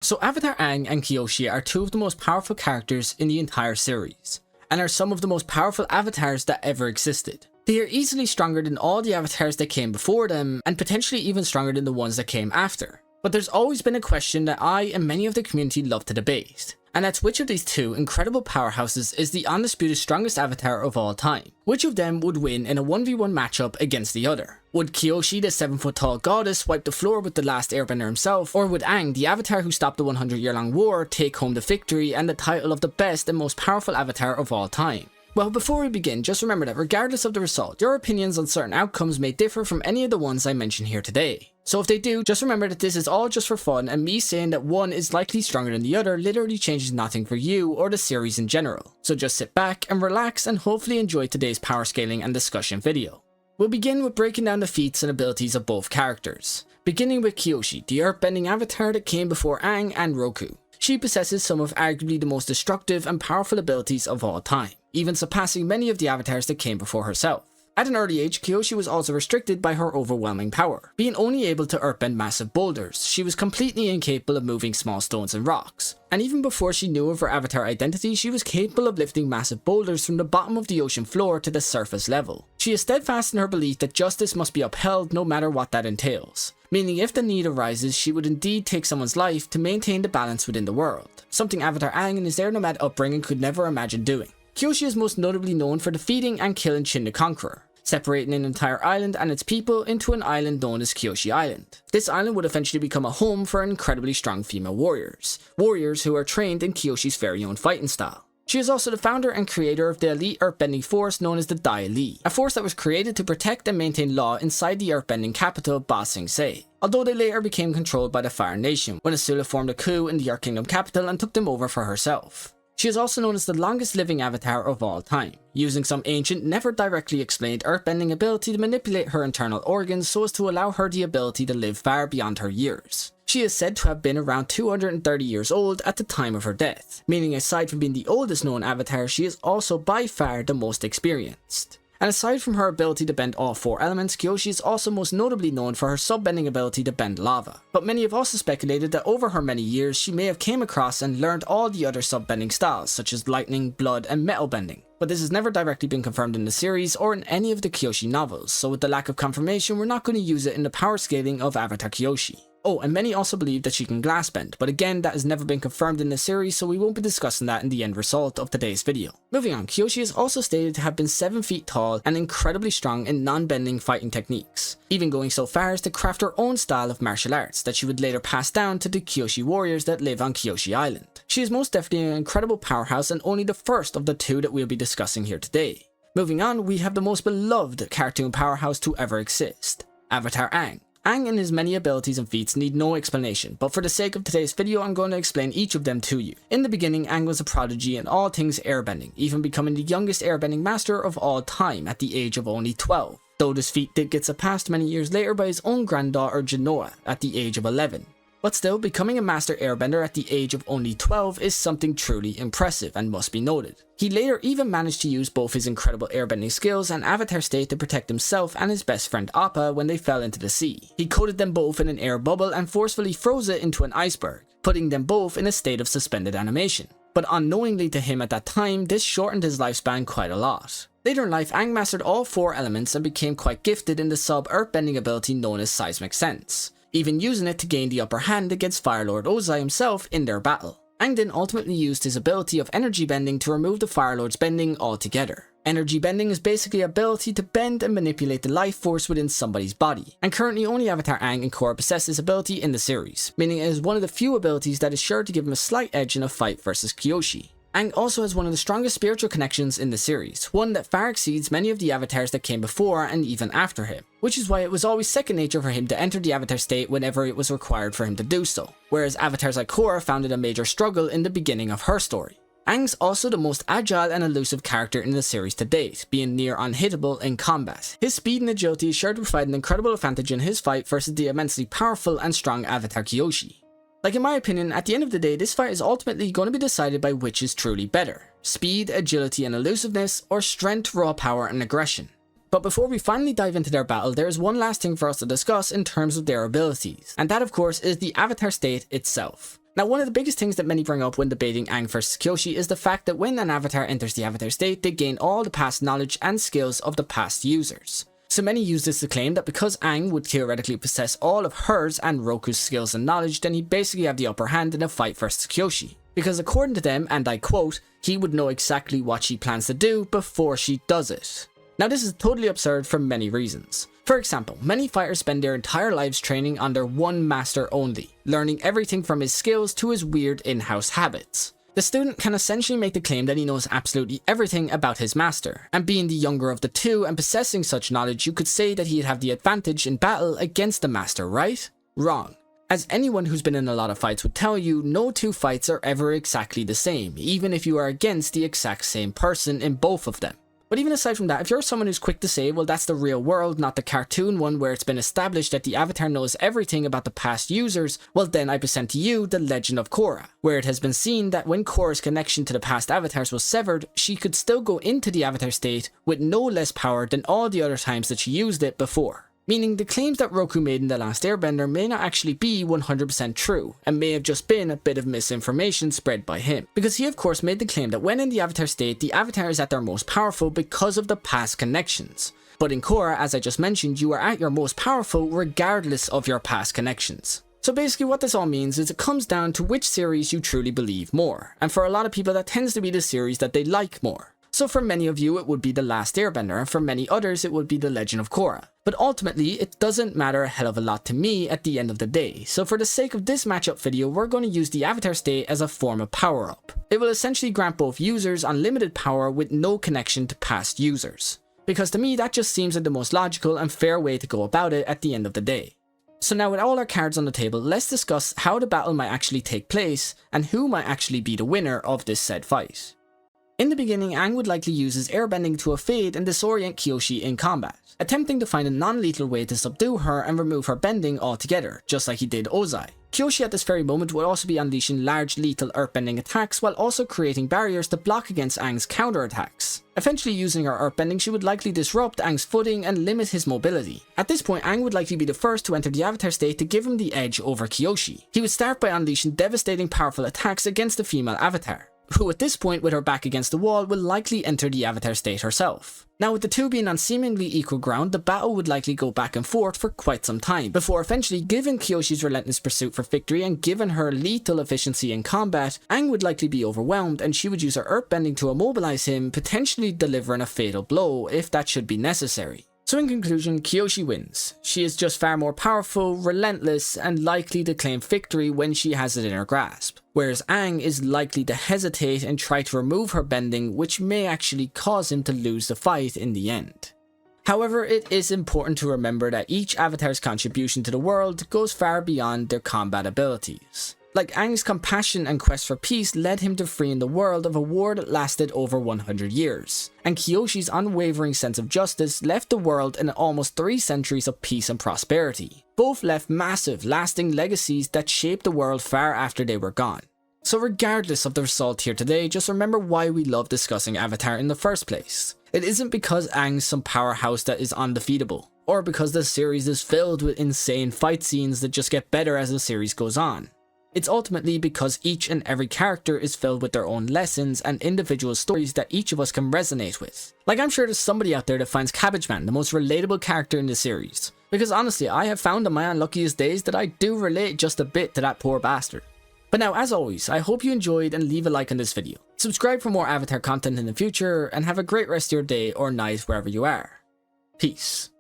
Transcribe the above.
So Avatar Aang and Kyoshi are two of the most powerful characters in the entire series, and are some of the most powerful avatars that ever existed. They are easily stronger than all the avatars that came before them, and potentially even stronger than the ones that came after. But there's always been a question that I and many of the community love to debate, and that's which of these two incredible powerhouses is the undisputed strongest avatar of all time. Which of them would win in a 1v1 matchup against the other? Would Kyoshi, the 7-foot-tall goddess, wipe the floor with the last Airbender himself, or would Aang, the avatar who stopped the 100-year-long war, take home the victory and the title of the best and most powerful avatar of all time? Well, before we begin, just remember that regardless of the result, your opinions on certain outcomes may differ from any of the ones I mention here today. So if they do, just remember that this is all just for fun, and me saying that one is likely stronger than the other literally changes nothing for you or the series in general. So just sit back and relax and hopefully enjoy today's power scaling and discussion video. We'll begin with breaking down the feats and abilities of both characters. Beginning with Kyoshi, the earthbending avatar that came before Aang and Roku. She possesses some of arguably the most destructive and powerful abilities of all time, even surpassing many of the avatars that came before herself. At an early age, Kyoshi was also restricted by her overwhelming power. Being only able to earthbend massive boulders, she was completely incapable of moving small stones and rocks. And even before she knew of her avatar identity, she was capable of lifting massive boulders from the bottom of the ocean floor to the surface level. She is steadfast in her belief that justice must be upheld no matter what that entails. Meaning if the need arises, she would indeed take someone's life to maintain the balance within the world. Something Avatar Aang and his air nomad upbringing could never imagine doing. Kyoshi is most notably known for defeating and killing Shin the Conqueror, separating an entire island and its people into an island known as Kyoshi Island. This island would eventually become a home for incredibly strong female warriors who are trained in Kyoshi's very own fighting style. She is also the founder and creator of the elite earthbending force known as the Dai Li, a force that was created to protect and maintain law inside the earthbending capital Ba Sing Se, although they later became controlled by the Fire Nation when Asula formed a coup in the Earth Kingdom capital and took them over for herself. She is also known as the longest living avatar of all time, using some ancient, never directly explained earthbending ability to manipulate her internal organs so as to allow her the ability to live far beyond her years. She is said to have been around 230 years old at the time of her death, meaning aside from being the oldest known avatar, she is also by far the most experienced. And aside from her ability to bend all 4 elements, Kyoshi is also most notably known for her subbending ability to bend lava. But many have also speculated that over her many years, she may have came across and learned all the other subbending styles, such as lightning, blood, and metal bending. But this has never directly been confirmed in the series or in any of the Kyoshi novels, so with the lack of confirmation, we're not going to use it in the power scaling of Avatar Kyoshi. Oh, and many also believe that she can glass bend, but again, that has never been confirmed in the series, so we won't be discussing that in the end result of today's video. Moving on, Kyoshi is also stated to have been 7 feet tall and incredibly strong in non-bending fighting techniques, even going so far as to craft her own style of martial arts that she would later pass down to the Kyoshi warriors that live on Kyoshi Island. She is most definitely an incredible powerhouse and only the first of the 2 that we'll be discussing here today. Moving on, we have the most beloved cartoon powerhouse to ever exist, Avatar Aang. Aang and his many abilities and feats need no explanation, but for the sake of today's video, I'm going to explain each of them to you. In the beginning, Aang was a prodigy in all things airbending, even becoming the youngest airbending master of all time at the age of only 12, though this feat did get surpassed many years later by his own granddaughter Genoa at the age of 11. But still, becoming a master airbender at the age of only 12 is something truly impressive and must be noted. He later even managed to use both his incredible airbending skills and avatar state to protect himself and his best friend Appa when they fell into the sea. He coated them both in an air bubble and forcefully froze it into an iceberg, putting them both in a state of suspended animation. But unknowingly to him at that time, this shortened his lifespan quite a lot. Later in life, Aang mastered all 4 elements and became quite gifted in the sub-earthbending ability known as Seismic Sense, even using it to gain the upper hand against Fire Lord Ozai himself in their battle. Aang then ultimately used his ability of energy bending to remove the Fire Lord's bending altogether. Energy bending is basically the ability to bend and manipulate the life force within somebody's body, and currently only Avatar Aang and Korra possess this ability in the series, meaning it is one of the few abilities that is sure to give him a slight edge in a fight versus Kyoshi. Aang also has one of the strongest spiritual connections in the series, one that far exceeds many of the avatars that came before and even after him, which is why it was always second nature for him to enter the avatar state whenever it was required for him to do so, whereas avatars like Korra found it a major struggle in the beginning of her story. Aang's also the most agile and elusive character in the series to date, being near unhittable in combat. His speed and agility is sure to provide an incredible advantage in his fight versus the immensely powerful and strong Avatar Kyoshi. Like in my opinion, at the end of the day, this fight is ultimately going to be decided by which is truly better: speed, agility and elusiveness, or strength, raw power and aggression. But before we finally dive into their battle, there is one last thing for us to discuss in terms of their abilities, and that of course is the avatar state itself. Now, one of the biggest things that many bring up when debating Aang versus Kyoshi is the fact that when an avatar enters the avatar state, they gain all the past knowledge and skills of the past users. So many use this to claim that because Aang would theoretically possess all of hers and Roku's skills and knowledge, then he'd basically have the upper hand in a fight versus Kyoshi. Because according to them, and I quote, he would know exactly what she plans to do before she does it. Now this is totally absurd for many reasons. For example, many fighters spend their entire lives training under one master only, learning everything from his skills to his weird in-house habits. The student can essentially make the claim that he knows absolutely everything about his master, and being the younger of the two and possessing such knowledge, you could say that he'd have the advantage in battle against the master, right? Wrong. As anyone who's been in a lot of fights would tell you, no two fights are ever exactly the same, even if you are against the exact same person in both of them. But even aside from that, if you're someone who's quick to say, well, that's the real world, not the cartoon one where it's been established that the avatar knows everything about the past users, well then I present to you The Legend of Korra, where it has been seen that when Korra's connection to the past avatars was severed, she could still go into the avatar state with no less power than all the other times that she used it before. Meaning the claims that Roku made in The Last Airbender may not actually be 100% true, and may have just been a bit of misinformation spread by him. Because he of course made the claim that when in the avatar state, the avatar is at their most powerful because of the past connections. But in Korra, as I just mentioned, you are at your most powerful regardless of your past connections. So basically what this all means is it comes down to which series you truly believe more, and for a lot of people that tends to be the series that they like more. So for many of you it would be The Last Airbender, and for many others it would be The Legend of Korra. But ultimately, it doesn't matter a hell of a lot to me at the end of the day, so for the sake of this matchup video, we're going to use the avatar state as a form of power-up. It will essentially grant both users unlimited power with no connection to past users. Because to me, that just seems like the most logical and fair way to go about it at the end of the day. So now with all our cards on the table, let's discuss how the battle might actually take place, and who might actually be the winner of this said fight. In the beginning, Aang would likely use his airbending to evade and disorient Kyoshi in combat, attempting to find a non-lethal way to subdue her and remove her bending altogether, just like he did Ozai. Kyoshi at this very moment would also be unleashing large lethal earthbending attacks while also creating barriers to block against Aang's counterattacks. Eventually using her earthbending, she would likely disrupt Aang's footing and limit his mobility. At this point, Aang would likely be the first to enter the avatar state to give him the edge over Kyoshi. He would start by unleashing devastating powerful attacks against the female avatar, who at this point with her back against the wall will likely enter the avatar state herself. Now with the two being on seemingly equal ground, the battle would likely go back and forth for quite some time, before eventually given Kyoshi's relentless pursuit for victory and given her lethal efficiency in combat, Aang would likely be overwhelmed and she would use her earthbending to immobilize him, potentially delivering a fatal blow if that should be necessary. So in conclusion, Kyoshi wins. She is just far more powerful, relentless, and likely to claim victory when she has it in her grasp. Whereas Aang is likely to hesitate and try to remove her bending, which may actually cause him to lose the fight in the end. However, it is important to remember that each avatar's contribution to the world goes far beyond their combat abilities. Like Aang's compassion and quest for peace led him to freeing the world of a war that lasted over 100 years, and Kyoshi's unwavering sense of justice left the world in almost 3 centuries of peace and prosperity. Both left massive, lasting legacies that shaped the world far after they were gone. So regardless of the result here today, just remember why we love discussing Avatar in the first place. It isn't because Aang's some powerhouse that is undefeatable, or because the series is filled with insane fight scenes that just get better as the series goes on. It's ultimately because each and every character is filled with their own lessons and individual stories that each of us can resonate with. Like I'm sure there's somebody out there that finds Cabbage Man the most relatable character in the series. Because honestly, I have found on my unluckiest days that I do relate just a bit to that poor bastard. But now, as always, I hope you enjoyed and leave a like on this video. Subscribe for more Avatar content in the future, and have a great rest of your day or night wherever you are. Peace.